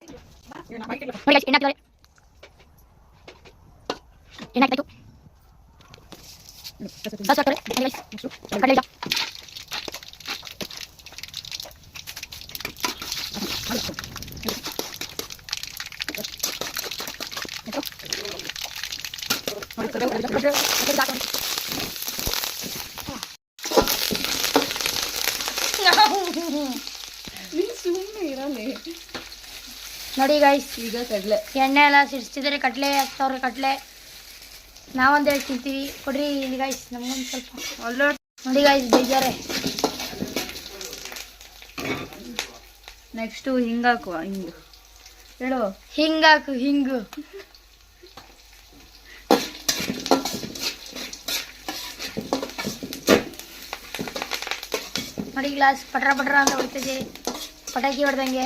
ನೋಡಿ guys, ಎಣ್ಣೆ ಹಾಕಿದ್ದಾರೆ. ಸಾಸ್ ಹಾಕ್ತಾರೆ. ನೋಡಿ guys, ಕಡಲೆ ಬೀಜ. ನೋಡಿ ಗೈಸ್, ಈಗ ಕಡಲೆ ಎಣ್ಣೆ ಎಲ್ಲ ಸಿಡಿಸ್ತಿದ್ದಾರೆ. ಕಡಲೆ ಹಾಕ್ತವ್ರೆ. ಕಡಲೆ ನಾವೊಂದು ಹೇಳಿ ತಿಂತೀವಿ. ಕೊಡ್ರಿ ಇಲ್ಲಿ ಗೈಸ್, ನಮ್ಗೊಂದು ಸ್ವಲ್ಪ ಒಳ್ಳೆ. ನೋಡಿ ಗೈಸ್, ಬೇಜಾರೆ. ನೆಕ್ಸ್ಟು ಹಿಂಗಾಕುವ. ಹಿಂಗು ಹೇಳು. ಹಿಂಗಾಕು. ಹಿಂಗು ನೋಡಿ, ಗ್ಲಾಸ್ ಪಟ್ರ ಪಟ್ರ ಅಂತ ಹೊಡಿತಿದೆ, ಪಟಾಕಿ ಹೊಡೆದಂಗೆ.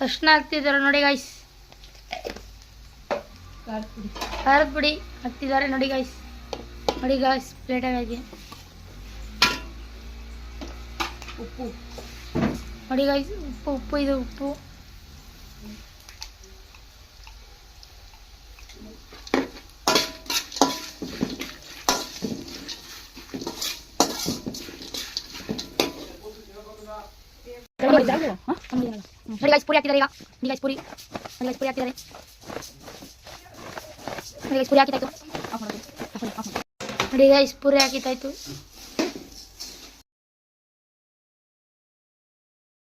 ಅರ್ಶಿನ ಹಾಕ್ತಿದ್ದಾರೆ ನೋಡಿ ಗೈಸ್. ಖಾರದ ಪುಡಿ ಹಾಕ್ತಿದ್ದಾರೆ ನೋಡಿ ಗೈಸ್. ನೋಡಿ ಗೈಸ್, ಪ್ಲೇಟಾಗಿ ಉಪ್ಪು ನೋಡಿ ಗೈಸ್. ಉಪ್ಪು ಇದು ಉಪ್ಪು. ನೋಡಿ ಗೈಸ್, ಪುರಿ ಹಾಕಿದ್ದಾರೆ. ಈಗ ನೋಡಿ ಗೈಸ್, ಪುರಿ. ನೋಡಿ ಗೈಸ್, ಪುರಿ ಹಾಕಿದ್ದಾರೆ. ನೋಡಿ ಗೈಸ್, ಪುರಿ ಹಾಕಿದ್ದಾಯ್ತು. ನೋಡಿ ಗೈಸ್, ಪುರಿ ಹಾಕಿದ್ದಾಯ್ತು.